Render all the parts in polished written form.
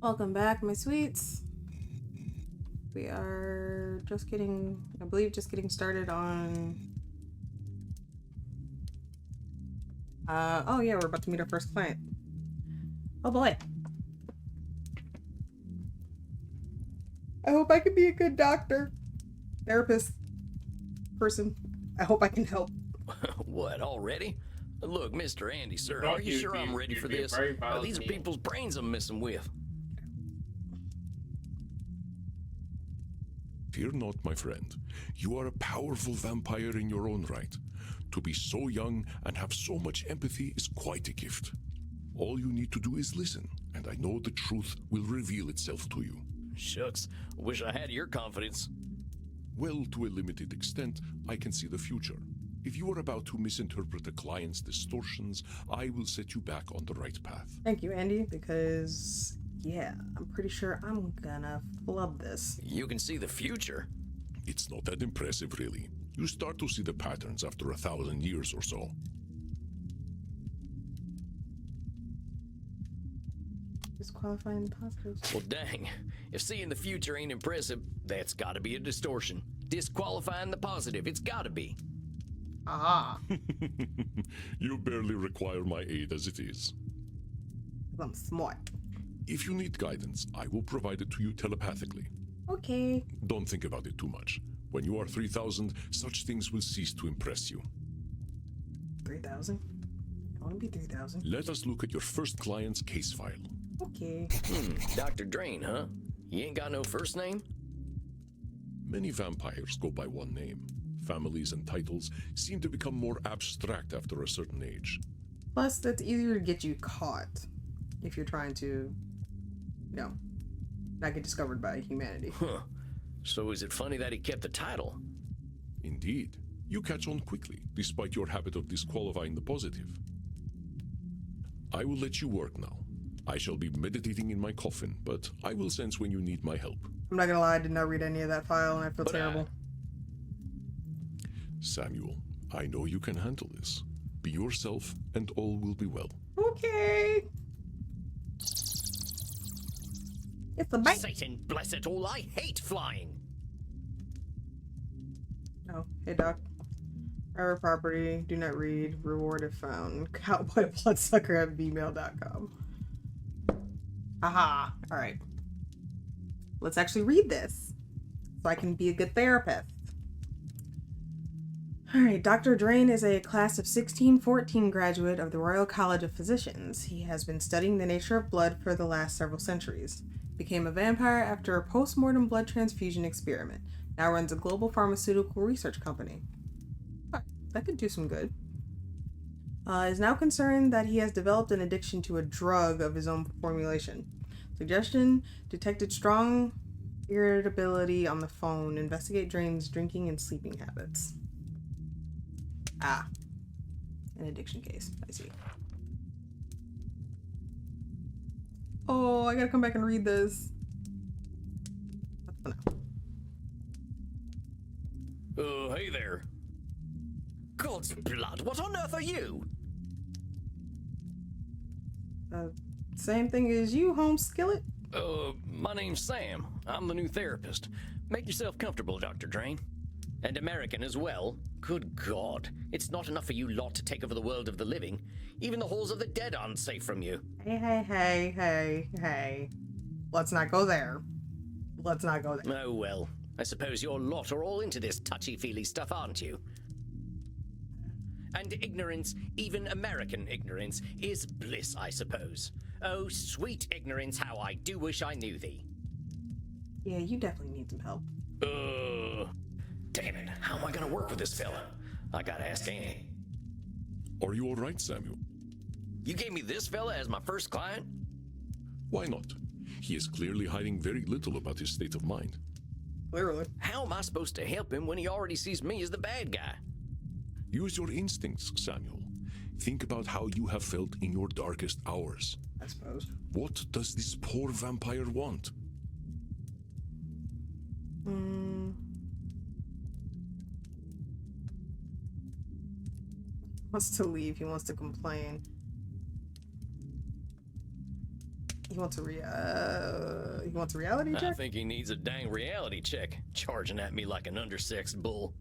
Welcome back, my sweets. We are just getting, I believe, just getting started on. Oh yeah, we're about to meet our first client. Oh boy. I hope I can be a good doctor, therapist, person. I hope I can help. What, already? Look, Mr. Andy, sir, are you sure I'm ready for this? These are people's brains I'm messing with. Fear not, my friend. You are a powerful vampire in your own right. To be so young and have so much empathy is quite a gift. All you need to do is listen, and I know the truth will reveal itself to you. Shucks, wish I had your confidence. Well, to a limited extent, I can see the future. If you are about to misinterpret a client's distortions, I will set you back on the right path. Thank you, Andy, because yeah, I'm pretty sure I'm gonna flub this. You can see the future? It's not that impressive, really. You start to see the patterns after 1,000 years or so. Disqualifying the positives. Well, dang. If seeing the future ain't impressive, that's gotta be a distortion. Disqualifying the positive, it's gotta be. Ah, You barely require my aid as it is. I'm smart. If you need guidance, I will provide it to you telepathically. Okay. Don't think about it too much. When you are 3,000, such things will cease to impress you. 3,000? I want to be 3,000. Let us look at your first client's case file. Okay. Dr. Drain, huh? He ain't got no first name? Many vampires go by one name. Families and titles seem to become more abstract after a certain age. Plus, that's easier to get you caught if you're trying to, not get discovered by humanity. Huh. So is it funny that he kept the title? Indeed, you catch on quickly, despite your habit of disqualifying the positive. I will let you work now. I shall be meditating in my coffin, but I will sense when you need my help. I'm not gonna lie, I did not read any of that file and I feel But, terrible. Samuel, I know you can handle this. Be yourself and all will be well. Okay. It's a bite. Satan bless it all, I hate flying! Oh, hey doc. Private property, do not read, reward if found. Cowboybloodsucker@gmail.com. Aha, alright. Let's actually read this, so I can be a good therapist. Alright, Dr. Drain is a class of 1614 graduate of the Royal College of Physicians. He has been studying the nature of blood for the last several centuries. Became a vampire after a post-mortem blood transfusion experiment. Now runs a global pharmaceutical research company. That could do some good. Is now concerned that he has developed an addiction to a drug of his own formulation. Suggestion: detected strong irritability on the phone. Investigate Drain's drinking and sleeping habits. Ah, an addiction case. I see. Oh, I gotta come back and read this. Hey there. God's blood, what on earth are you? Same thing as you, home skillet. My name's Sam. I'm the new therapist. Make yourself comfortable, Dr. Drain. And American as well. Good God. It's not enough for you lot to take over the world of the living. Even the halls of the dead aren't safe from you. Hey. Let's not go there. Let's not go there. Oh well. I suppose your lot are all into this touchy-feely stuff, aren't you? And ignorance, even American ignorance, is bliss, I suppose. Oh, sweet ignorance, how I do wish I knew thee. Yeah, you definitely need some help. Damn it, how am I gonna work with this fella? I gotta ask Annie. Are you all right, Samuel? You gave me this fella as my first client? Why not? He is clearly hiding very little about his state of mind. Clearly. How am I supposed to help him when he already sees me as the bad guy? Use your instincts, Samuel. Think about how you have felt in your darkest hours. I suppose. What does this poor vampire want? Wants to leave. He wants to complain. He wants a reality I check? think he needs a dang reality check, charging at me like an undersexed bull.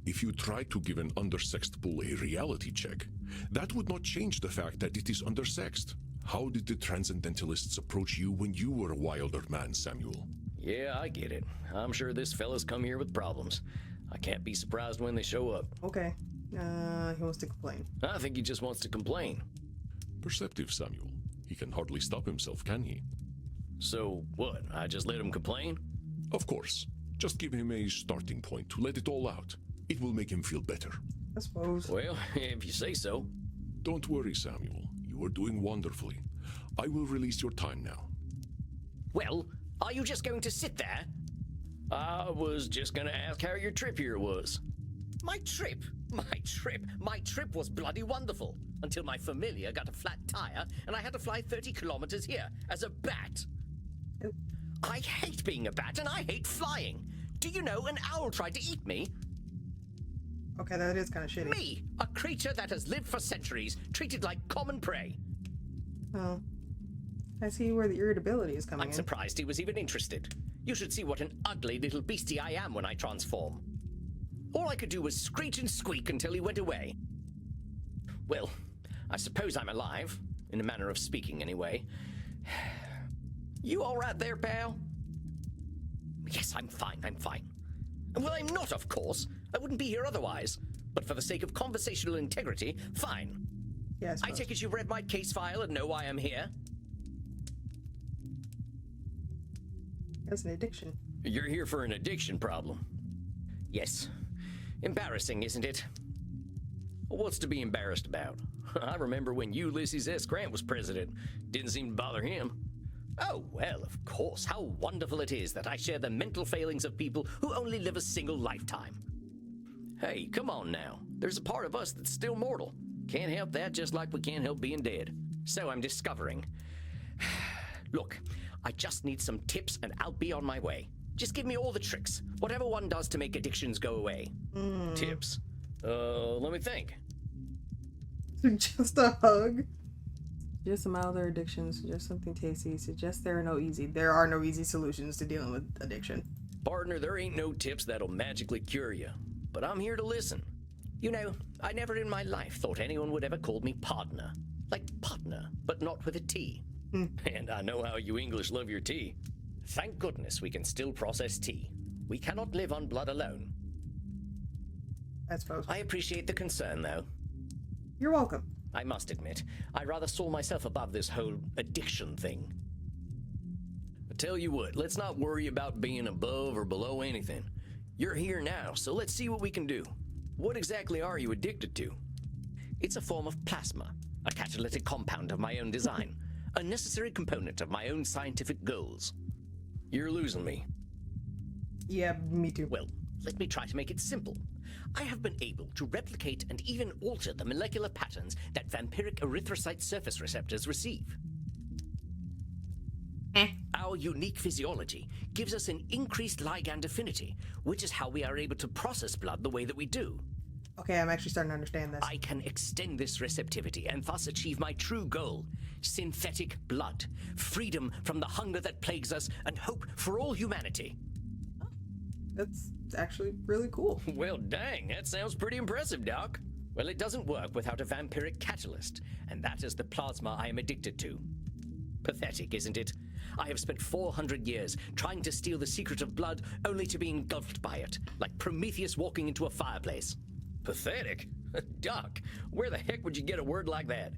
If you try to give an undersexed bull a reality check, that would not change the fact that it is undersexed. How did the transcendentalists approach you when you were a wilder man, Samuel? Yeah, I get it. I'm sure this fella's come here with problems. I can't be surprised when they show up. Okay. He wants to complain. I think he just wants to complain. Perceptive, Samuel. He can hardly stop himself, can he? So, what? I just let him complain? Of course. Just give him a starting point to let it all out. It will make him feel better. I suppose. Well, if you say so. Don't worry, Samuel. You are doing wonderfully. I will release your time now. Well, are you just going to sit there? I was just gonna ask how your trip here was. My trip? My trip was bloody wonderful. Until my familiar got a flat tire and I had to fly 30 kilometers here as a bat. Oh. I hate being a bat and I hate flying. Do you know an owl tried to eat me? Okay, that is kind of shitty. Me, a creature that has lived for centuries, treated like common prey. Oh. I see where the irritability is coming I'm in. surprised he was even interested. You should see what an ugly little beastie I am when I transform. All I could do was screech and squeak until he went away. Well, I suppose I'm alive, in a manner of speaking anyway. You all right there, pal? Yes, I'm fine. Well, I'm not, of course. I wouldn't be here otherwise. But for the sake of conversational integrity, fine. Yeah, I take it you read my case file and know why I'm here? That's an addiction. You're here for an addiction problem. Yes. Embarrassing, isn't it? What's to be embarrassed about? I remember when Ulysses S. Grant was president. Didn't seem to bother him. Oh, well, of course. How wonderful it is that I share the mental failings of people who only live a single lifetime. Hey, come on now. There's a part of us that's still mortal. Can't help that, just like we can't help being dead. So I'm discovering. Look, I just need some tips and I'll be on my way. Just give me all the tricks. Whatever one does to make addictions go away. Tips? Let me think. Just a hug. Just some milder addictions. Just something tasty. Suggest there are no easy solutions to dealing with addiction. Partner, there ain't no tips that'll magically cure you. But I'm here to listen. You know, I never in my life thought anyone would ever call me partner. Like partner, but not with a T. And I know how you English love your tea. Thank goodness we can still process tea. We cannot live on blood alone. I suppose. I appreciate the concern, though. You're welcome. I must admit, I rather saw myself above this whole addiction thing. I tell you what, let's not worry about being above or below anything. You're here now, so let's see what we can do. What exactly are you addicted to? It's a form of plasma, a catalytic compound of my own design, a necessary component of my own scientific goals. You're losing me. Yeah, me too. Well, let me try to make it simple. I have been able to replicate and even alter the molecular patterns that vampiric erythrocyte surface receptors receive. Our unique physiology gives us an increased ligand affinity, which is how we are able to process blood the way that we do. Okay, I'm actually starting to understand this. I can extend this receptivity and thus achieve my true goal: synthetic blood, freedom from the hunger that plagues us, and hope for all humanity. That's actually really cool. Well, dang, that sounds pretty impressive, Doc. Well, it doesn't work without a vampiric catalyst, and that is the plasma I am addicted to. Pathetic, isn't it? I have spent 400 years trying to steal the secret of blood, only to be engulfed by it, like Prometheus walking into a fireplace. Pathetic? Doc, where the heck would you get a word like that?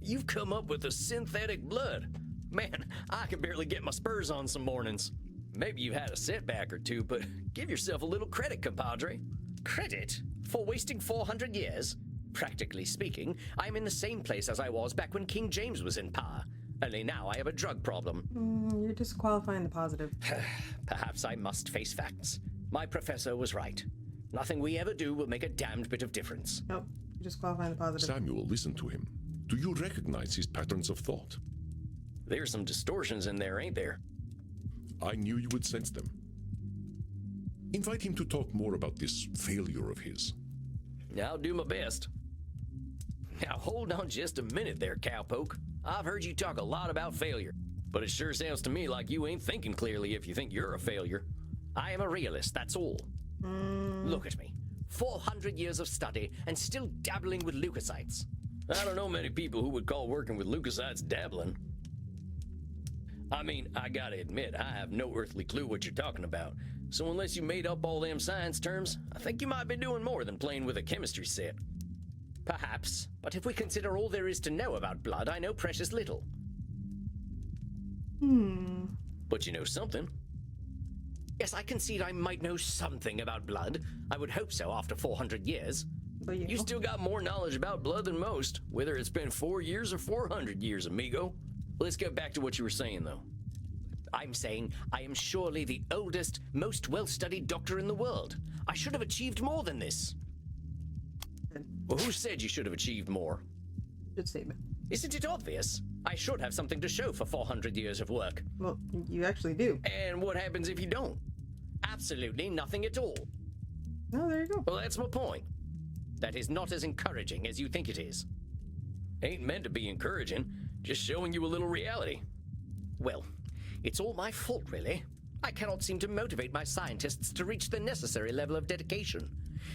You've come up with a synthetic blood. Man, I can barely get my spurs on some mornings. Maybe you've had a setback or two, but give yourself a little credit, compadre. Credit? For wasting 400 years? Practically speaking, I'm in the same place as I was back when King James was in power. Only now I have a drug problem. You're disqualifying the positive. Perhaps I must face facts. My professor was right. Nothing we ever do will make a damned bit of difference. Nope, you're disqualifying the positive. Samuel, listen to him. Do you recognize his patterns of thought? There's some distortions in there, ain't there? I knew you would sense them. Invite him to talk more about this failure of his. I'll do my best. Now hold on just a minute there, cowpoke. I've heard you talk a lot about failure. But it sure sounds to me like you ain't thinking clearly if you think you're a failure. I am a realist, that's all. Look at me. 400 years of study and still dabbling with leukocytes. I don't know many people who would call working with leukocytes dabbling. I mean, I gotta admit, I have no earthly clue what you're talking about. So unless you made up all them science terms, I think you might be doing more than playing with a chemistry set. Perhaps, but if we consider all there is to know about blood, I know precious little. But you know something. Yes, I concede I might know something about blood. I would hope so after 400 years. But You still got more knowledge about blood than most, whether it's been 4 years or 400 years, amigo. Let's get back to what you were saying, though. I'm saying I am surely the oldest, most well-studied doctor in the world. I should have achieved more than this. Well, who said you should have achieved more? Good statement. Isn't it obvious? I should have something to show for 400 years of work. Well, you actually do. And what happens if you don't? Absolutely nothing at all. Oh, there you go. Well, that's my point. That is not as encouraging as you think it is. Ain't meant to be encouraging, just showing you a little reality. Well, it's all my fault, really. I cannot seem to motivate my scientists to reach the necessary level of dedication.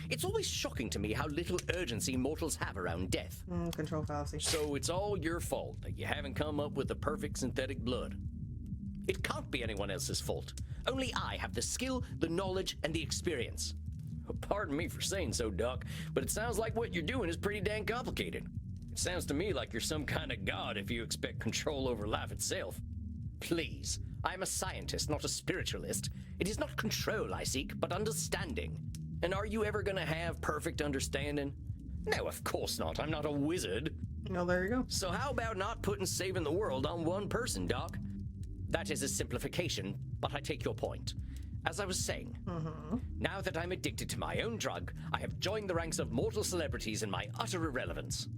It's always shocking to me how little urgency mortals have around death. Control fallacy. So it's all your fault that you haven't come up with the perfect synthetic blood. It can't be anyone else's fault. Only I have the skill, the knowledge, and the experience. Pardon me for saying so, Doc, but it sounds like what you're doing is pretty dang complicated. It sounds to me like you're some kind of god if you expect control over life itself. Please, I'm a scientist, not a spiritualist. It is not control I seek, but understanding. And are you ever gonna have perfect understanding? No, of course not. I'm not a wizard. Well, there you go. So how about not putting saving the world on one person, Doc? That is a simplification, but I take your point. As I was saying, now that I'm addicted to my own drug, I have joined the ranks of mortal celebrities in my utter irrelevance.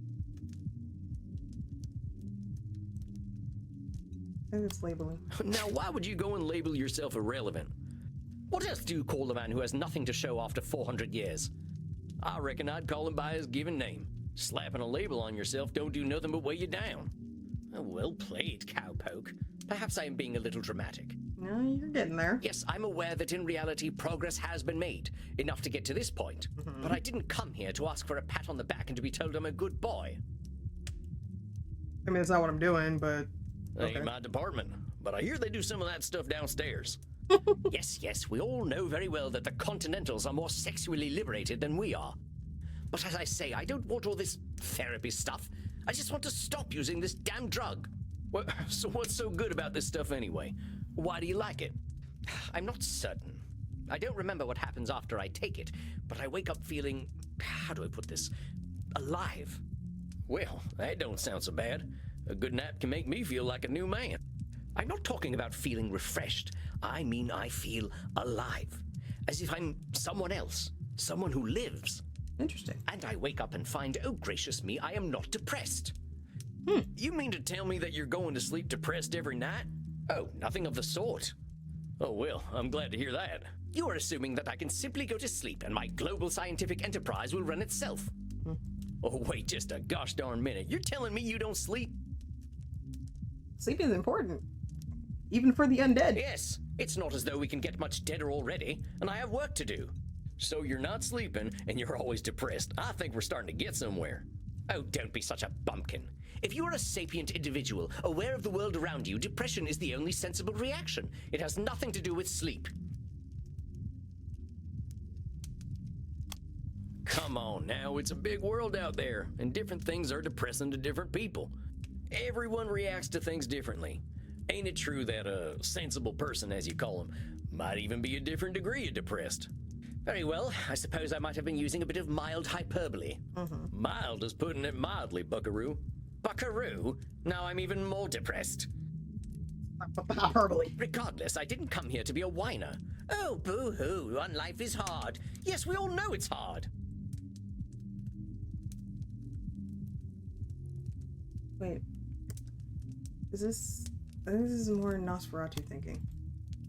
And it's labeling. Now, why would you go and label yourself irrelevant? What else do you call a man who has nothing to show after 400 years? I reckon I'd call him by his given name. Slapping a label on yourself don't do nothing but weigh you down. Oh, well played, cowpoke. Perhaps I am being a little dramatic. No, you're getting there. Yes, I'm aware that in reality progress has been made, enough to get to this point. But I didn't come here to ask for a pat on the back and to be told I'm a good boy. I mean, it's not what I'm doing, but... Ain't my department, but I hear they do some of that stuff downstairs. Yes, we all know very well that the Continentals are more sexually liberated than we are. But as I say, I don't want all this therapy stuff. I just want to stop using this damn drug. So what's so good about this stuff anyway? Why do you like it? I'm not certain. I don't remember what happens after I take it, but I wake up feeling, how do I put this, alive. Well, that don't sound so bad. A good nap can make me feel like a new man. I'm not talking about feeling refreshed. I mean I feel alive. As if I'm someone else. Someone who lives. Interesting. And I wake up and find, oh gracious me, I am not depressed. You mean to tell me that you're going to sleep depressed every night? Oh, nothing of the sort. Oh well, I'm glad to hear that. You are assuming that I can simply go to sleep and my global scientific enterprise will run itself. Oh wait just a gosh darn minute. You're telling me you don't sleep? Sleeping is important. Even for the undead. Yes, it's not as though we can get much deader already, and I have work to do. So you're not sleeping, and you're always depressed. I think we're starting to get somewhere. Oh, don't be such a bumpkin. If you are a sapient individual, aware of the world around you, depression is the only sensible reaction. It has nothing to do with sleep. Come on now, it's a big world out there, and different things are depressing to different people. Everyone reacts to things differently. Ain't it true that a sensible person, as you call them, might even be a different degree of depressed? Very well, I suppose I might have been using a bit of mild hyperbole. Mild is putting it mildly, buckaroo. Buckaroo? Now I'm even more depressed. Hyperbole. Regardless, I didn't come here to be a whiner. Oh, boo-hoo, on life is hard. Yes, we all know it's hard. Wait. Is this... I think this is more Nosferatu thinking.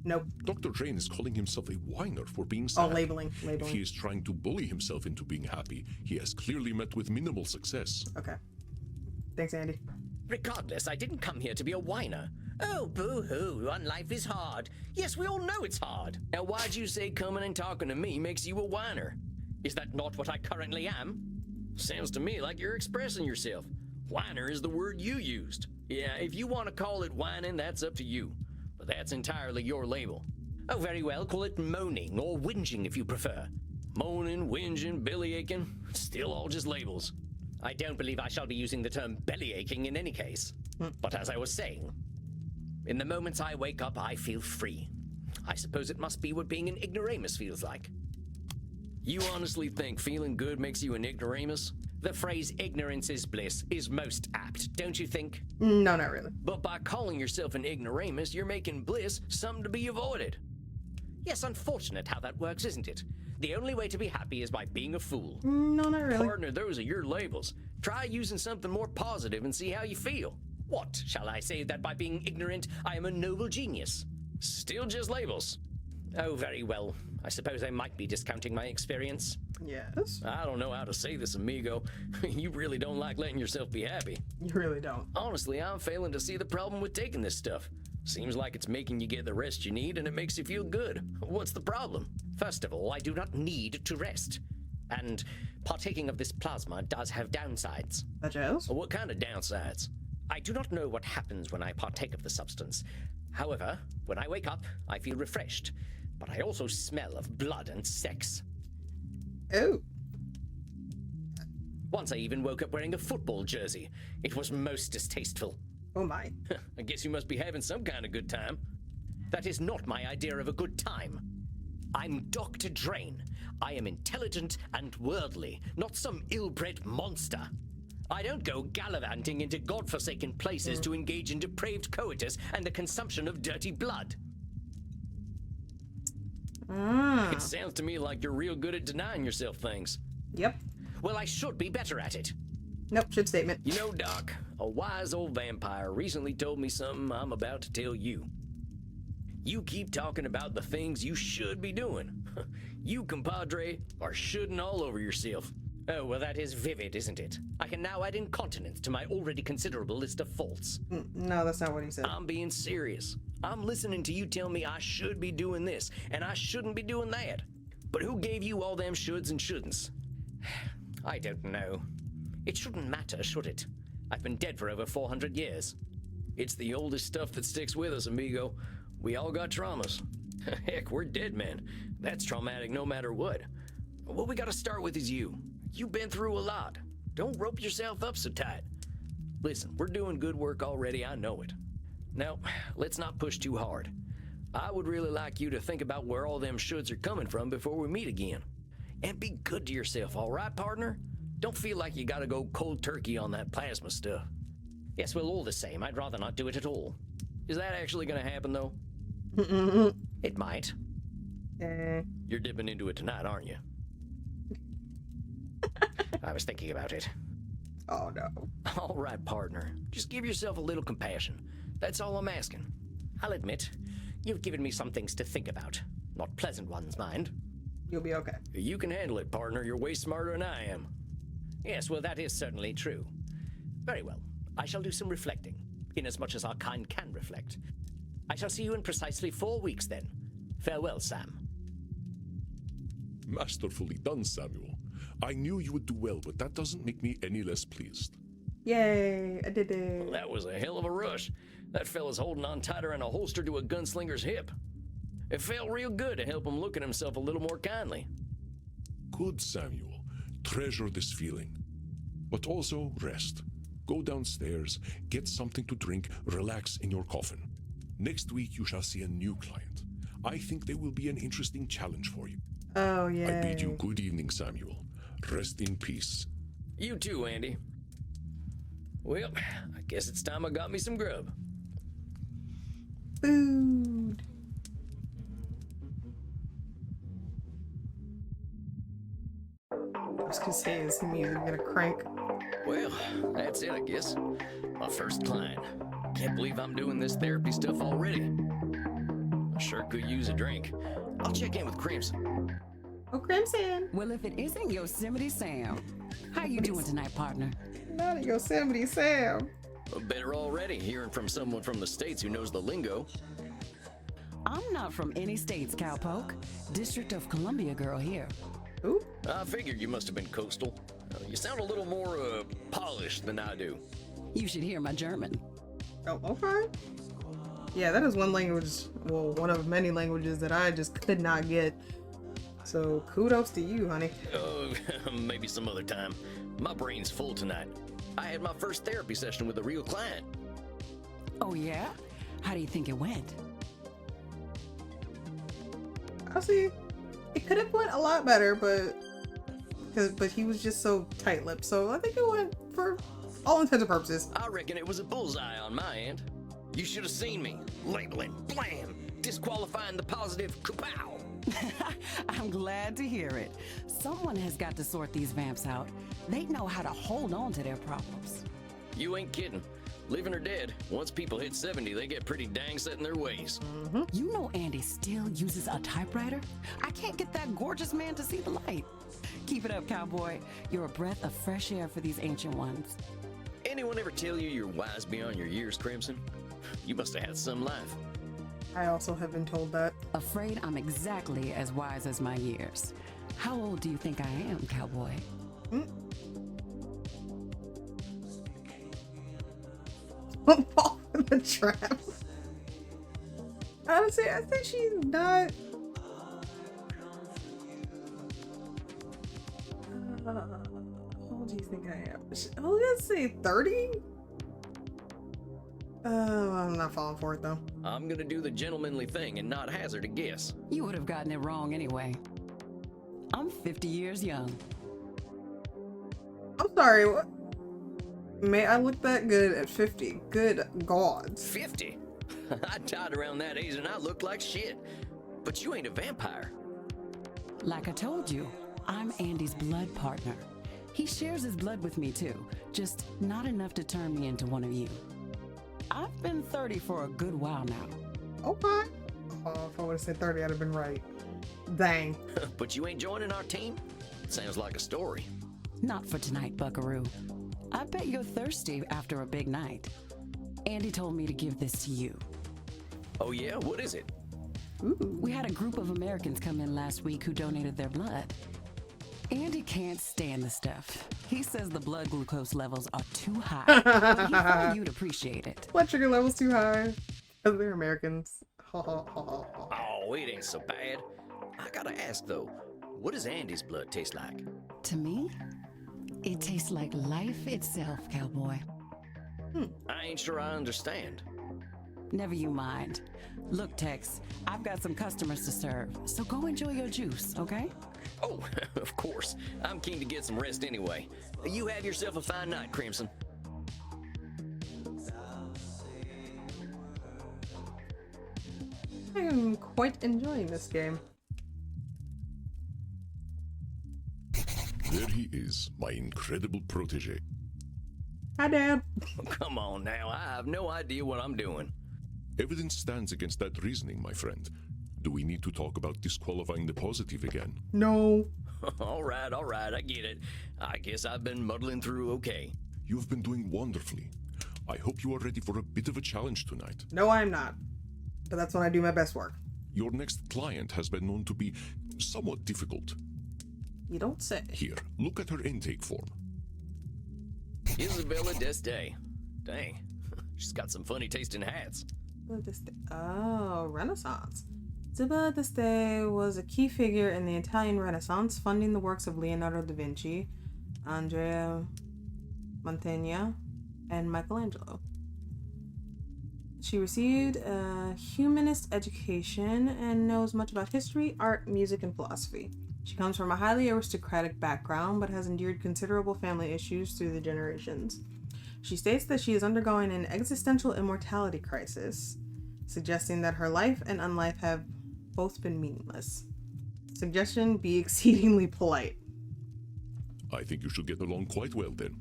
Nope. Dr. Drain is calling himself a whiner for being sad. Oh, labeling. If he is trying to bully himself into being happy, he has clearly met with minimal success. Okay. Thanks, Andy. Regardless, I didn't come here to be a whiner. Oh, boo-hoo, life is hard. Yes, we all know it's hard. Now, why'd you say coming and talking to me makes you a whiner? Is that not what I currently am? Sounds to me like you're expressing yourself. Whiner is the word you used. Yeah, if you want to call it whining, that's up to you. But that's entirely your label. Oh, very well, call it moaning or whinging if you prefer. Moaning, whinging, bellyaching, still all just labels. I don't believe I shall be using the term bellyaching in any case. But as I was saying, in the moments I wake up, I feel free. I suppose it must be what being an ignoramus feels like. You honestly think feeling good makes you an ignoramus? The phrase ignorance is bliss is most apt, don't you think? No, not really. But by calling yourself an ignoramus, you're making bliss something to be avoided. Yes, unfortunate how that works, isn't it? The only way to be happy is by being a fool. No, not really. Partner, those are your labels. Try using something more positive and see how you feel. What, shall I say that by being ignorant, I am a noble genius? Still just labels. Oh, very well. I suppose I might be discounting my experience. Yes. I don't know how to say this, amigo. You really don't like letting yourself be happy. You really don't. Honestly, I'm failing to see the problem with taking this stuff. Seems like it's making you get the rest you need and it makes you feel good. What's the problem? First of all, I do not need to rest. And partaking of this plasma does have downsides. Such as? What kind of downsides? I do not know what happens when I partake of the substance. However, when I wake up, I feel refreshed. But I also smell of blood and sex. Oh. Once I even woke up wearing a football jersey. It was most distasteful. Oh my. I guess you must be having some kind of good time. That is not my idea of a good time. I'm Dr. Drain. I am intelligent and worldly, not some ill-bred monster. I don't go gallivanting into godforsaken places to engage in depraved coitus and the consumption of dirty blood. It sounds to me like you're real good at denying yourself things. Yep. Well, I should be better at it. Nope, should statement. You know, Doc, a wise old vampire recently told me something I'm about to tell you. You keep talking about the things you should be doing. You, compadre, are shoulding all over yourself. Oh, well, that is vivid, isn't it? I can now add incontinence to my already considerable list of faults. No, that's not what he said. I'm being serious. I'm listening to you tell me I should be doing this, and I shouldn't be doing that. But who gave you all them shoulds and shouldn'ts? I don't know. It shouldn't matter, should it? I've been dead for over 400 years. It's the oldest stuff that sticks with us, amigo. We all got traumas. Heck, we're dead men. That's traumatic no matter what. What we gotta start with is you. You've been through a lot. Don't rope yourself up so tight. Listen, we're doing good work already, I know it. Now, let's not push too hard. I would really like you to think about where all them shoulds are coming from before we meet again. And be good to yourself, all right, partner? Don't feel like you gotta go cold turkey on that plasma stuff. Yes, well, all the same, I'd rather not do it at all. Is that actually gonna happen, though? It might. You're dipping into it tonight, aren't you? I was thinking about it. Oh no. All right, partner. Just give yourself a little compassion. That's all I'm asking. I'll admit, you've given me some things to think about. Not pleasant ones, mind. You'll be okay. You can handle it, partner. You're way smarter than I am. Yes, well, that is certainly true. Very well. I shall do some reflecting, inasmuch as our kind can reflect. I shall see you in precisely 4 weeks, then. Farewell, Sam. Masterfully done, Samuel. I knew you would do well, but that doesn't make me any less pleased. Yay, I did it. That was a hell of a rush. That fella's holding on tighter than a holster to a gunslinger's hip. It felt real good to help him look at himself a little more kindly. Good, Samuel. Treasure this feeling. But also rest. Go downstairs, get something to drink, relax in your coffin. Next week you shall see a new client. I think they will be an interesting challenge for you. Oh, yeah. I bid you good evening, Samuel. Rest in peace. You too, Andy. Well, I guess it's time I got me some grub. Food. I was gonna say, is the music gonna crank? Well, that's it, I guess. My first client. Can't believe I'm doing this therapy stuff already. I sure could use a drink. I'll check in with Crimson. Oh, Crimson. Well, if it isn't Yosemite Sam. How you doing tonight, partner? Not a Yosemite Sam. Better already, hearing from someone from the States who knows the lingo. I'm not from any states, cowpoke. District of Columbia girl here. Ooh. I figured you must have been coastal. You sound a little more polished than I do. You should hear my German. Oh, okay. Yeah, that is one language, well, one of many languages that I just could not get. So kudos to you, honey. Oh, maybe some other time. My brain's full tonight. I had my first therapy session with a real client. Oh yeah? How do you think it went? Honestly, it could have went a lot better, but he was just so tight-lipped. So I think it went for all intents and purposes. I reckon it was a bullseye on my end. You should have seen me. Labeling, blam, disqualifying the positive, kapow. I'm glad to hear it. Someone has got to sort these vamps out. They know how to hold on to their problems. You ain't kidding. Living or dead, once people hit 70, they get pretty dang set in their ways. You know Andy still uses a typewriter? I can't get that gorgeous man to see the light. Keep it up, cowboy. You're a breath of fresh air for these ancient ones. Anyone ever tell you you're wise beyond your years, Crimson? You must have had some life. I also have been told that. Afraid I'm exactly as wise as my years. How old do you think I am, cowboy? Fall in the trap. Honestly, I think she's not. How old do you think I am? Oh, let's say 30? I'm not falling for it though. I'm gonna do the gentlemanly thing and not hazard a guess. You would have gotten it wrong anyway. I'm 50 years young. I'm sorry, what? May I look that good at 50? Good God. 50? I died around that age and I looked like shit. But you ain't a vampire. Like I told you, I'm Andy's blood partner. He shares his blood with me too, just not enough to turn me into one of you. I've been 30 for a good while now. Okay. Oh, if I would have said 30, I'd have been right. Dang. But you ain't joining our team? Sounds like a story. Not for tonight, buckaroo. I bet you're thirsty after a big night. Andy told me to give this to you. Oh yeah? What is it? Ooh. We had a group of Americans come in last week who donated their blood. Andy can't stand the stuff. He says the blood glucose levels are too high, but he thought you'd appreciate it. Blood sugar levels too high. Because they're Americans. Oh, it ain't so bad. I gotta ask though, what does Andy's blood taste like? To me, it tastes like life itself, cowboy. I ain't sure I understand. Never you mind. Look, Tex, I've got some customers to serve, so go enjoy your juice, okay? Oh, of course. I'm keen to get some rest anyway. You have yourself a fine night, Crimson. I am quite enjoying this game. There he is, my incredible protege. Hi, Dad. Come on now, I have no idea what I'm doing. Evidence stands against that reasoning, my friend. Do we need to talk about disqualifying the positive again? No. All right, I get it. I guess I've been muddling through okay. You've been doing wonderfully. I hope you are ready for a bit of a challenge tonight. No, I'm not. But that's when I do my best work. Your next client has been known to be somewhat difficult. You don't say. Here, look at her intake form. Isabella D'Este. Dang, she's got some funny taste in hats. Oh, Renaissance. Isabella d'Este was a key figure in the Italian Renaissance, funding the works of Leonardo da Vinci, Andrea Mantegna, and Michelangelo. She received a humanist education and knows much about history, art, music, and philosophy. She comes from a highly aristocratic background, but has endured considerable family issues through the generations. She states that she is undergoing an existential immortality crisis, suggesting that her life and unlife have both been meaningless. Suggestion: be exceedingly polite. I think you should get along quite well then.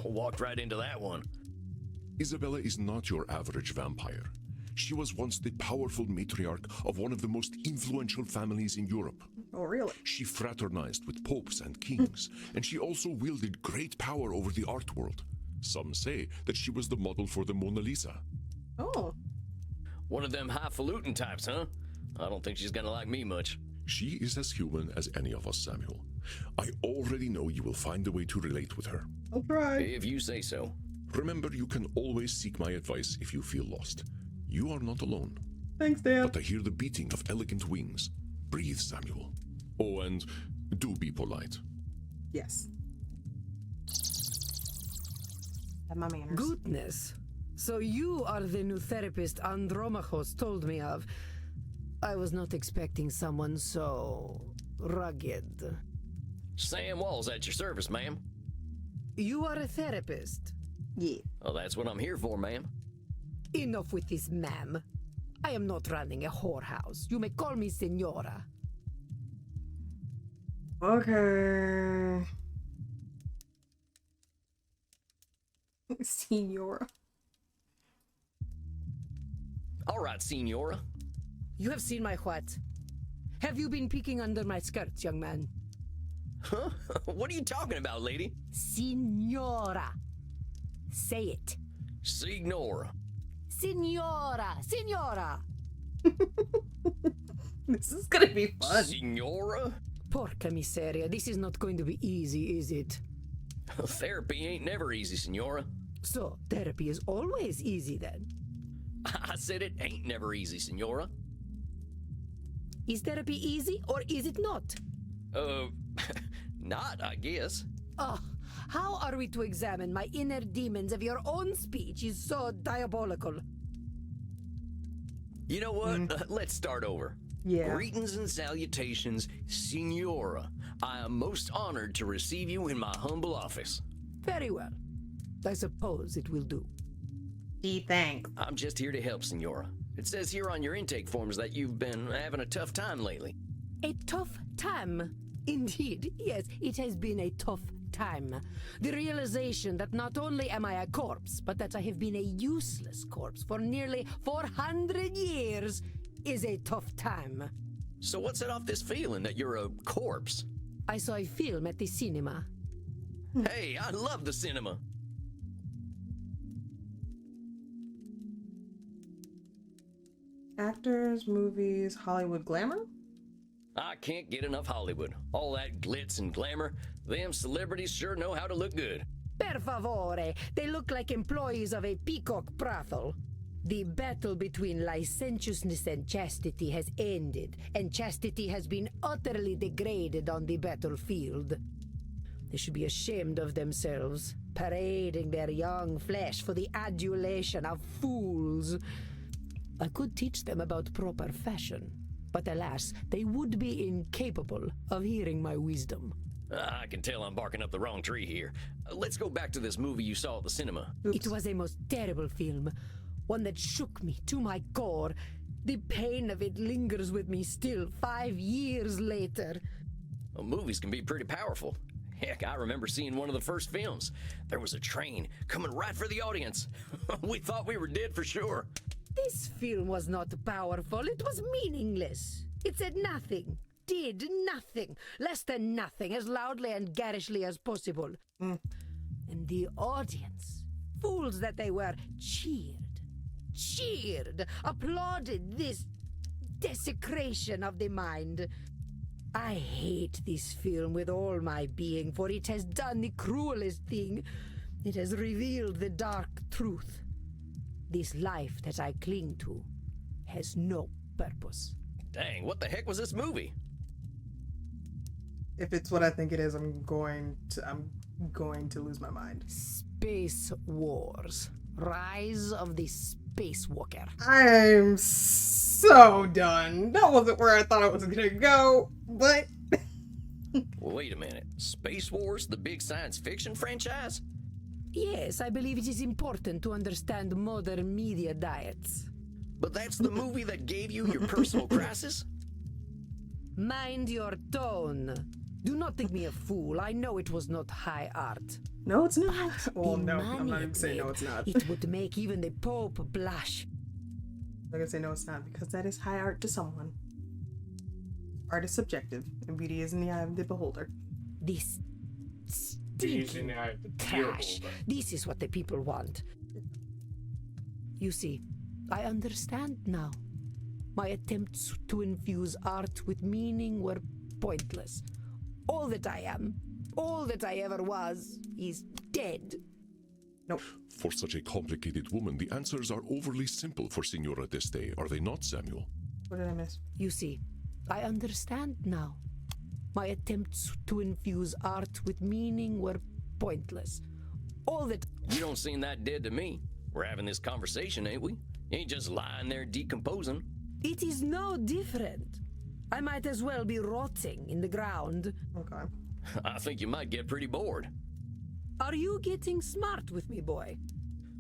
Walked right into that one. Isabella is not your average vampire. She was once the powerful matriarch of one of the most influential families in Europe. Oh, really? She fraternized with popes and kings, and she also wielded great power over the art world. Some say that she was the model for the Mona Lisa. Oh. One of them highfalutin types, huh? I don't think she's gonna like me much. She is as human as any of us, Samuel. I already know you will find a way to relate with her. I'll try. If you say so. Remember, you can always seek my advice if you feel lost. You are not alone. Thanks, Dan. But I hear the beating of elegant wings. Breathe, Samuel. Oh, and do be polite. Yes. Have my manners. Goodness. So you are the new therapist Andromachos told me of. I was not expecting someone so rugged. Sam Wall's at your service, ma'am. You are a therapist. Yeah. Well, that's what I'm here for, ma'am. Enough with this, ma'am. I am not running a whorehouse. You may call me Senora. Okay. Senora. All right, Senora. You have seen my what? Have you been peeking under my skirts, young man? Huh? What are you talking about, lady? Signora. Say it. Signora. Signora. Signora. This is gonna be fun. Signora? Porca miseria. This is not going to be easy, is it? Therapy ain't never easy, Senora. So, therapy is always easy then. I said it ain't never easy, Senora. Is therapy easy or is it not? Not, I guess. Oh, how are we to examine my inner demons if your own speech is so diabolical? You know what? Let's start over. Yeah. Greetings and salutations, Senora. I am most honored to receive you in my humble office. Very well. I suppose it will do. Gee, thanks. I'm just here to help, Senora. It says here on your intake forms that you've been having a tough time lately. A tough time. Indeed, yes, it has been a tough time. The realization that not only am I a corpse, but that I have been a useless corpse for nearly 400 years is a tough time. So what set off this feeling that you're a corpse? I saw a film at the cinema. Hey, I love the cinema. Actors, movies, Hollywood glamour? I can't get enough Hollywood. All that glitz and glamour. Them celebrities sure know how to look good. Per favore, they look like employees of a peacock brothel. The battle between licentiousness and chastity has ended, and chastity has been utterly degraded on the battlefield. They should be ashamed of themselves, parading their young flesh for the adulation of fools. I could teach them about proper fashion, but alas, they would be incapable of hearing my wisdom. I can tell I'm barking up the wrong tree here. Let's go back to this movie you saw at the cinema. It was a most terrible film, one that shook me to my core. The pain of it lingers with me still, 5 years later. Well, movies can be pretty powerful. Heck, I remember seeing one of the first films. There was a train coming right for the audience. We thought we were dead for sure. This film was not powerful, it was meaningless. It said nothing, did nothing, less than nothing, as loudly and garishly as possible. And the audience, fools that they were, cheered, applauded this desecration of the mind. I hate this film with all my being, for it has done the cruelest thing. It has revealed the dark truth. This life that I cling to has no purpose. Dang, what the heck was this movie? If it's what I think it is, I'm going to lose my mind. Space Wars. Rise of the Spacewalker. I'm so done. That wasn't where I thought it was gonna go, but Wait a minute. Space Wars, the big science fiction franchise? Yes, I believe it is important to understand modern media diets. But that's the movie that gave you your personal crisis? Mind your tone. Do not think me a fool. I know it was not high art. no, it's not. Well, The no, money I'm not even it saying no, made, it's not. It would make even the Pope blush. I'm gonna say no, it's not, because that is high art to someone. Art is subjective, and beauty is in the eye of the beholder. This stinking trash. This is what the people want. You see, I understand now. My attempts to infuse art with meaning were pointless. All that I am, all that I ever was, is dead. Nope. For such a complicated woman, the answers are overly simple for Signora d'Este, are they not, Samuel? What did I miss? You see, I understand now. My attempts to infuse art with meaning were pointless. All that... You don't seem that dead to me. We're having this conversation, ain't we? You ain't just lying there decomposing. It is no different. I might as well be rotting in the ground. Okay. I think you might get pretty bored. Are you getting smart with me, boy?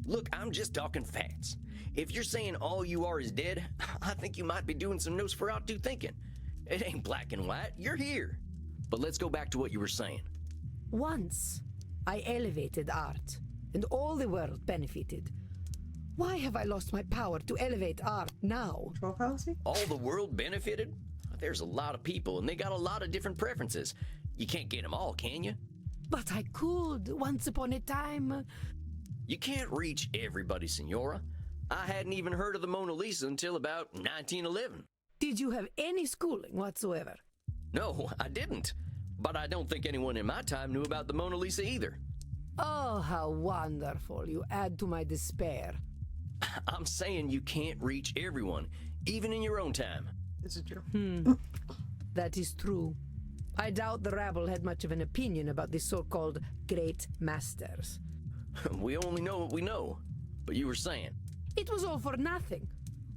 Look, I'm just talking facts. If you're saying all you are is dead, I think you might be doing some Nosferatu thinking. It ain't black and white. You're here. But let's go back to what you were saying. Once, I elevated art, and all the world benefited. Why have I lost my power to elevate art now? Control fallacy? All the world benefited? There's a lot of people, and they got a lot of different preferences. You can't get them all, can you? But I could, once upon a time. You can't reach everybody, Signora. I hadn't even heard of the Mona Lisa until about 1911. Did you have any schooling whatsoever? No, I didn't. But I don't think anyone in my time knew about the Mona Lisa either. Oh, how wonderful. You add to my despair. I'm saying you can't reach everyone, even in your own time. This is true. That is true. I doubt the rabble had much of an opinion about the so-called great masters. We only know what we know. But you were saying. It was all for nothing.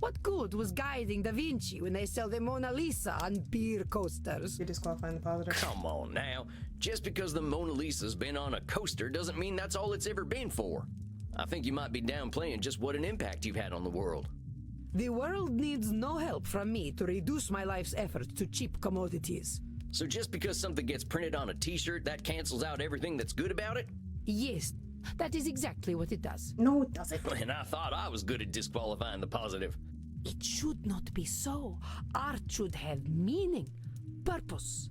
What good was guiding Da Vinci when they sell the Mona Lisa on beer coasters? You're disqualifying the positive. Come on now. Just because the Mona Lisa's been on a coaster doesn't mean that's all it's ever been for. I think you might be downplaying just what an impact you've had on the world. The world needs no help from me to reduce my life's efforts to cheap commodities. So just because something gets printed on a t-shirt, that cancels out everything that's good about it? Yes, that is exactly what it does. No, it doesn't. And I thought I was good at disqualifying the positive. It should not be so. Art should have meaning, purpose.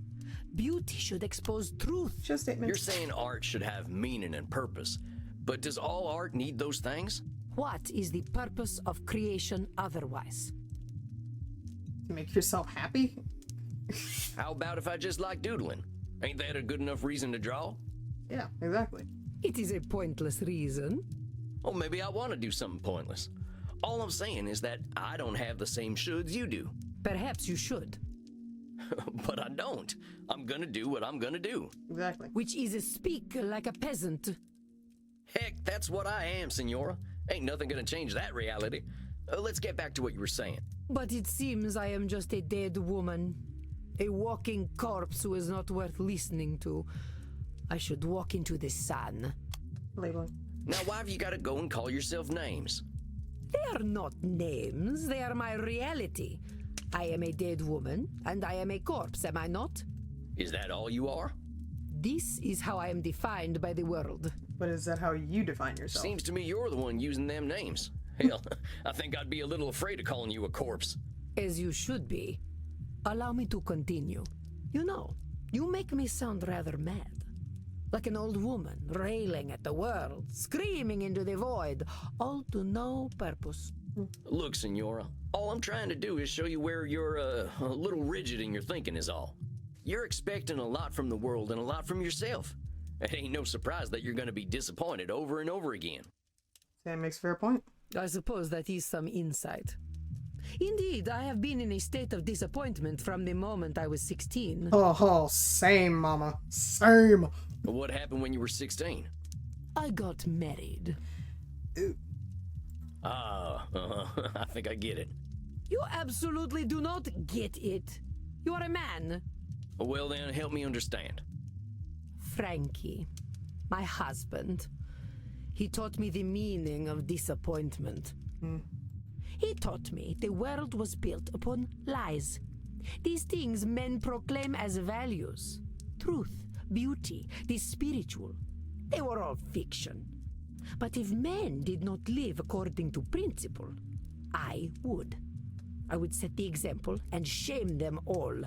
Beauty should expose truth. Just statement. You're saying art should have meaning and purpose. But does all art need those things? What is the purpose of creation otherwise? To make yourself happy? How about if I just like doodling? Ain't that a good enough reason to draw? Yeah, exactly. It is a pointless reason. Or maybe I want to do something pointless. All I'm saying is that I don't have the same shoulds you do. Perhaps you should. But I don't. I'm gonna do what I'm gonna do. Exactly. Which is speak like a peasant. Heck, that's what I am, Signora. Ain't nothing gonna change that reality. Let's get back to what you were saying. But it seems I am just a dead woman. A walking corpse who is not worth listening to. I should walk into the sun. Labeling. Now why have you gotta go and call yourself names? They are not names, they are my reality. I am a dead woman, and I am a corpse, am I not? Is that all you are? This is how I am defined by the world. But is that how you define yourself? Seems to me you're the one using them names. Hell, I think I'd be a little afraid of calling you a corpse. As you should be. Allow me to continue. You know, you make me sound rather mad. Like an old woman, railing at the world, screaming into the void, all to no purpose. Look, Signora, all I'm trying to do is show you where you're a little rigid in your thinking is all. You're expecting a lot from the world and a lot from yourself. It ain't no surprise that you're going to be disappointed over and over again. That makes a fair point. I suppose that is some insight. Indeed, I have been in a state of disappointment from the moment I was 16. Oh, same, mama. Same. But what happened when you were 16? I got married. I think I get it. You absolutely do not get it. You are a man. Well then, help me understand. Frankie, my husband. He taught me the meaning of disappointment. He taught me the world was built upon lies. These things men proclaim as values. Truth, beauty, the spiritual. They were all fiction. But if men did not live according to principle, I would. I would set the example and shame them all.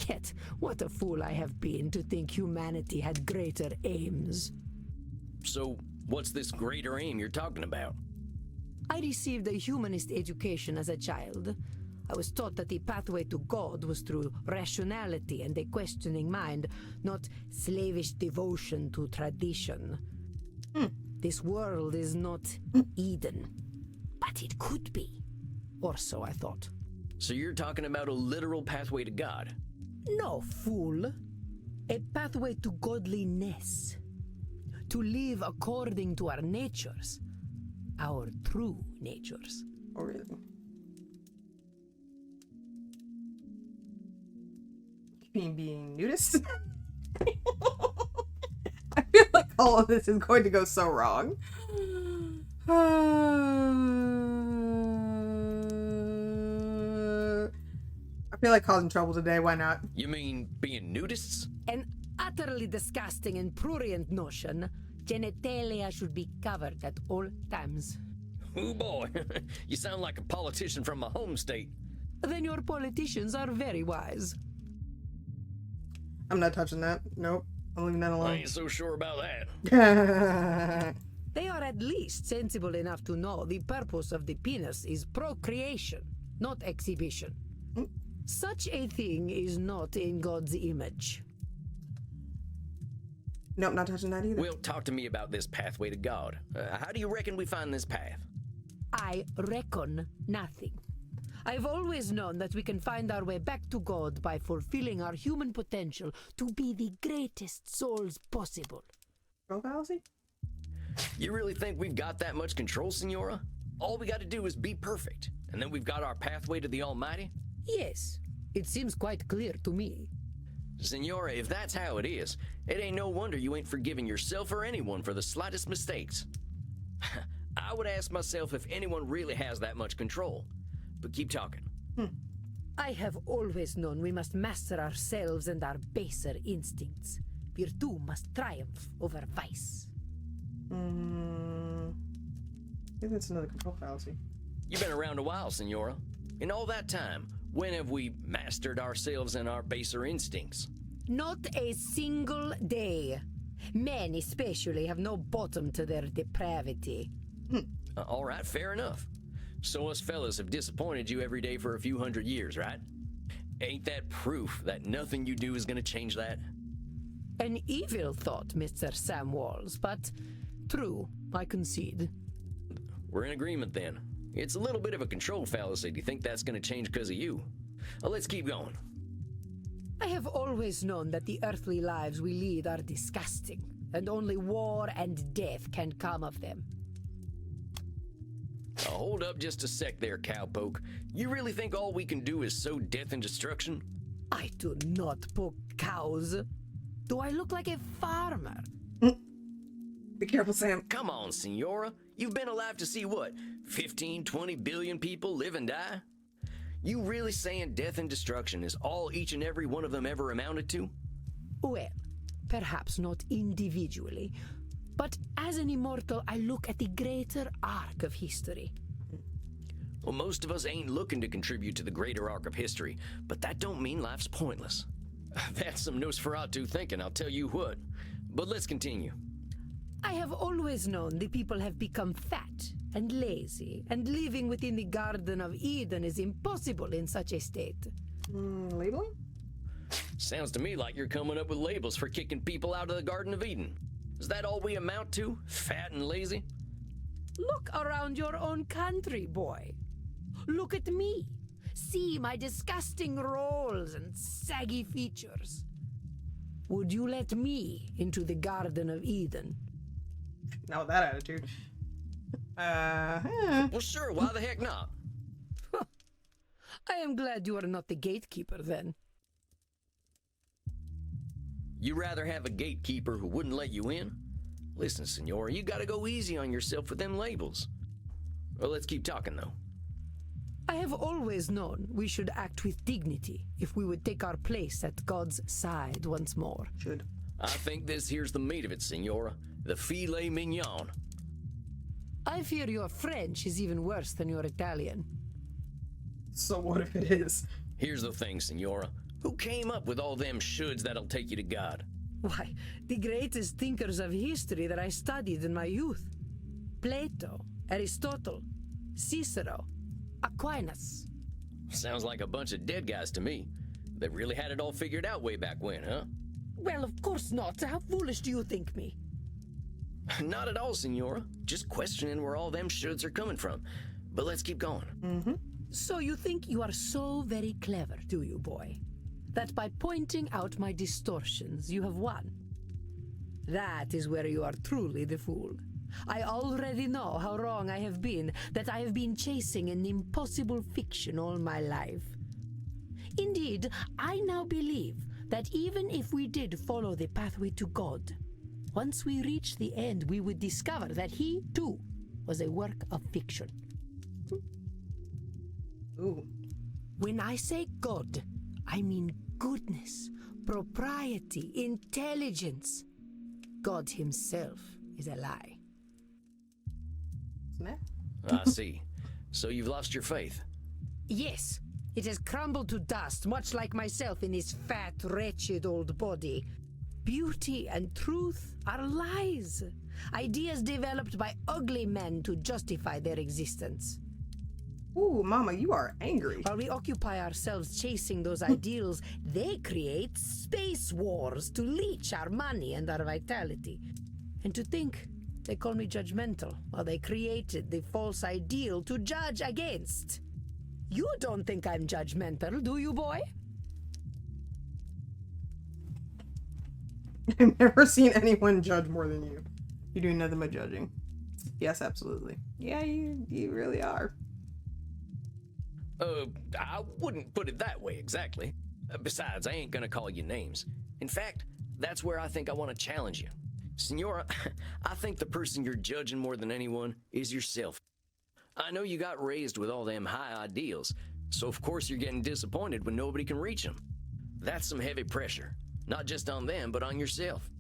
Yet, what a fool I have been to think humanity had greater aims. So, what's this greater aim you're talking about? I received a humanist education as a child. I was taught that the pathway to God was through rationality and a questioning mind, not slavish devotion to tradition. This world is not Eden, but it could be. Or so I thought. So you're talking about a literal pathway to God? No, fool. A pathway to godliness. To live according to our natures. Our true natures. Oh, really? You mean being nudist? I feel like all of this is going to go so wrong. I feel like causing trouble today. Why not? You mean being nudists? An utterly disgusting and prurient notion. Genitalia should be covered at all times. Oh boy, you sound like a politician from my home state. Then your politicians are very wise. I'm not touching that. Nope. I'm leaving that I alone. ain't so sure about that. They are at least sensible enough to know the purpose of the penis is procreation, not exhibition. Such a thing is not in God's image. Nope, not touching that either. Well, talk to me about this pathway to God. How do you reckon we find this path? I reckon nothing. I've always known that we can find our way back to God by fulfilling our human potential to be the greatest souls possible. Control fallacy? You really think we've got that much control, Senora? All we got to do is be perfect, and then we've got our pathway to the Almighty? Yes, it seems quite clear to me. Senora, if that's how it is, it ain't no wonder you ain't forgiving yourself or anyone for the slightest mistakes. I would ask myself if anyone really has that much control. But keep talking. I have always known we must master ourselves and our baser instincts. Virtue must triumph over vice. I think that's another control fallacy. You've been around a while, Senora. In all that time, when have we mastered ourselves and our baser instincts? Not a single day. Men especially have no bottom to their depravity. All right, fair enough. So us fellas have disappointed you every day for a few hundred years, right? Ain't that proof that nothing you do is gonna change that? An evil thought, Mr. Sam Walls, but true, I concede. We're in agreement then. It's a little bit of a control fallacy to think that's gonna change because of you. Well, let's keep going. I have always known that the earthly lives we lead are disgusting, and only war and death can come of them. Hold up just a sec there, cowpoke. You really think all we can do is sow death and destruction? I do not poke cows. Do I look like a farmer? Be careful, Sam. Come on, Senora. You've been alive to see what? 15, 20 billion people live and die? You really saying death and destruction is all each and every one of them ever amounted to? Well, perhaps not individually, but as an immortal, I look at the greater arc of history. Well, most of us ain't looking to contribute to the greater arc of history, but that don't mean life's pointless. That's some Nosferatu thinking, I'll tell you what. But let's continue. I have always known the people have become fat and lazy, and living within the Garden of Eden is impossible in such a state. Labeling? Sounds to me like you're coming up with labels for kicking people out of the Garden of Eden. Is that all we amount to? Fat and lazy? Look around your own country, boy. Look at me. See my disgusting rolls and saggy features. Would you let me into the Garden of Eden? Not with that attitude. Well, sure, why the heck not? I am glad you are not the gatekeeper, then. You rather have a gatekeeper who wouldn't let you in? Listen, Senora, you gotta go easy on yourself with them labels. Well, let's keep talking, though. I have always known we should act with dignity if we would take our place at God's side once more. Should. I think this here's the meat of it, Senora. The filet mignon. I fear your French is even worse than your Italian. So what if it is? Here's the thing, Senora. Who came up with all them shoulds that'll take you to God? Why, the greatest thinkers of history that I studied in my youth. Plato, Aristotle, Cicero, Aquinas. Sounds like a bunch of dead guys to me. They really had it all figured out way back when, huh? Well, of course not. How foolish do you think me? Not at all, Senora. Just questioning where all them shoulds are coming from. But let's keep going. So you think you are so very clever, do you, boy? That by pointing out my distortions, you have won? That is where you are truly the fool. I already know how wrong I have been, that I have been chasing an impossible fiction all my life. Indeed, I now believe that even if we did follow the pathway to God, once we reach the end, we would discover that he, too, was a work of fiction. Ooh. When I say God, I mean goodness, propriety, intelligence. God himself is a lie. Snap. I see. So you've lost your faith. Yes, it has crumbled to dust, much like myself in this fat, wretched old body. Beauty and truth are lies. Ideas developed by ugly men to justify their existence. Ooh, Mama, you are angry. While we occupy ourselves chasing those ideals, they create space wars to leech our money and our vitality. And to think they call me judgmental while they created the false ideal to judge against. You don't think I'm judgmental, do you, boy? I've never seen anyone judge more than you. You do nothing but judging. Yes, absolutely. Yeah, you really are. I wouldn't put it that way exactly. Besides, I ain't gonna call you names. In fact, that's where I think I want to challenge you. Senora, I think the person you're judging more than anyone is yourself. I know you got raised with all them high ideals, so of course you're getting disappointed when nobody can reach them. That's some heavy pressure, not just on them, but on yourself.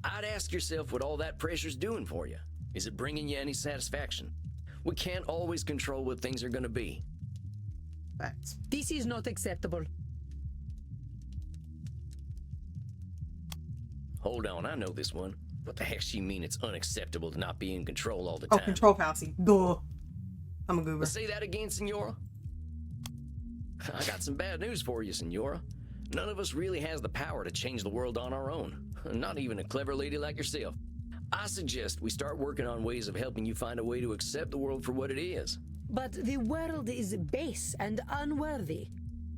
I'd ask yourself what all that pressure's doing for you. Is it bringing you any satisfaction? We can't always control what things are gonna be. Facts. This is not acceptable. Hold on, I know this one. What the heck she mean it's unacceptable to not be in control all the Oh, time? control fallacy. Duh. I'm a goober. Say that again, Senora. I got some bad news for you, Senora. None of us really has the power to change the world on our own. Not even a clever lady like yourself. I suggest we start working on ways of helping you find a way to accept the world for what it is. But the world is base and unworthy.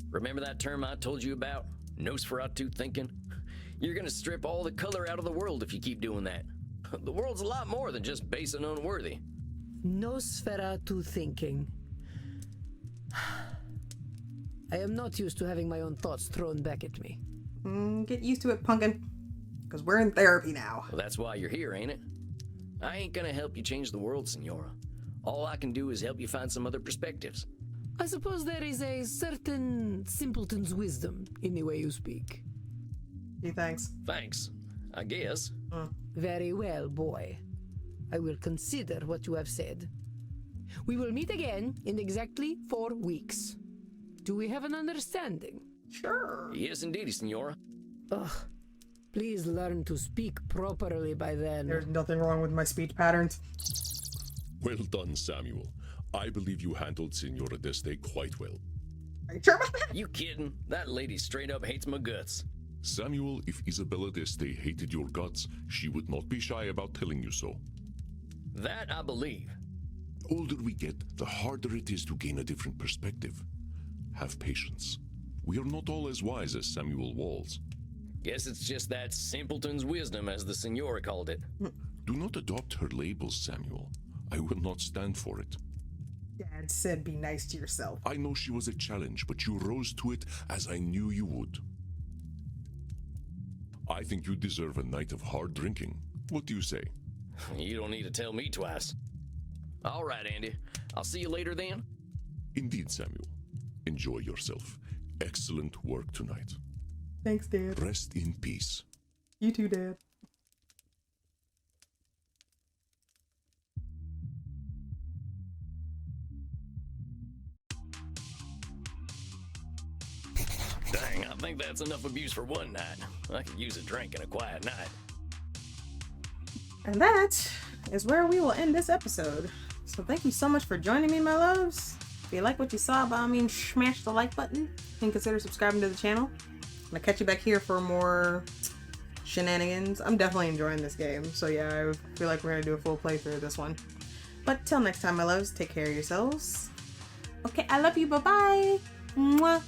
Remember that term I told you about? Nosferatu thinking? You're gonna strip all the color out of the world if you keep doing that. The world's a lot more than just base and unworthy. Nosferatu thinking. I am not used to having my own thoughts thrown back at me. Get used to it, Punkin. Because we're in therapy now. Well, that's why you're here, ain't it? I ain't gonna help you change the world, Senora. All I can do is help you find some other perspectives. I suppose there is a certain simpleton's wisdom in the way you speak. Gee, thanks. Thanks, I guess. Very well, boy. I will consider what you have said. We will meet again in exactly 4 weeks. Do we have an understanding? Sure. Yes, indeedy, Senora. Ugh. Please learn to speak properly by then. There's nothing wrong with my speech patterns. Well done, Samuel. I believe you handled Senora Deste quite well. Are you sure about that? You kidding? That lady straight up hates my guts. Samuel, if Isabella Deste hated your guts, she would not be shy about telling you so. That I believe. The older we get, the harder it is to gain a different perspective. Have patience. We are not all as wise as Samuel Walls. Guess it's just that simpleton's wisdom, as the Senora called it. Do not adopt her labels, Samuel. I will not stand for it. Dad said be nice to yourself. I know she was a challenge, but you rose to it as I knew you would. I think you deserve a night of hard drinking. What do you say? You don't need to tell me twice. All right, Andy. I'll see you later then. Indeed, Samuel. Enjoy yourself. Excellent work tonight. Thanks, Dad. Rest in peace. You too, Dad. Dang, I think that's enough abuse for one night. I could use a drink and a quiet night. And that is where we will end this episode. So thank you so much for joining me, my loves. If you like what you saw, by all means, smash the like button and consider subscribing to the channel. I'm gonna catch you back here for more shenanigans. I'm definitely enjoying this game. So yeah, I feel like we're gonna do a full playthrough of this one. But till next time, my loves, take care of yourselves. Okay, I love you. Bye-bye. Mwah.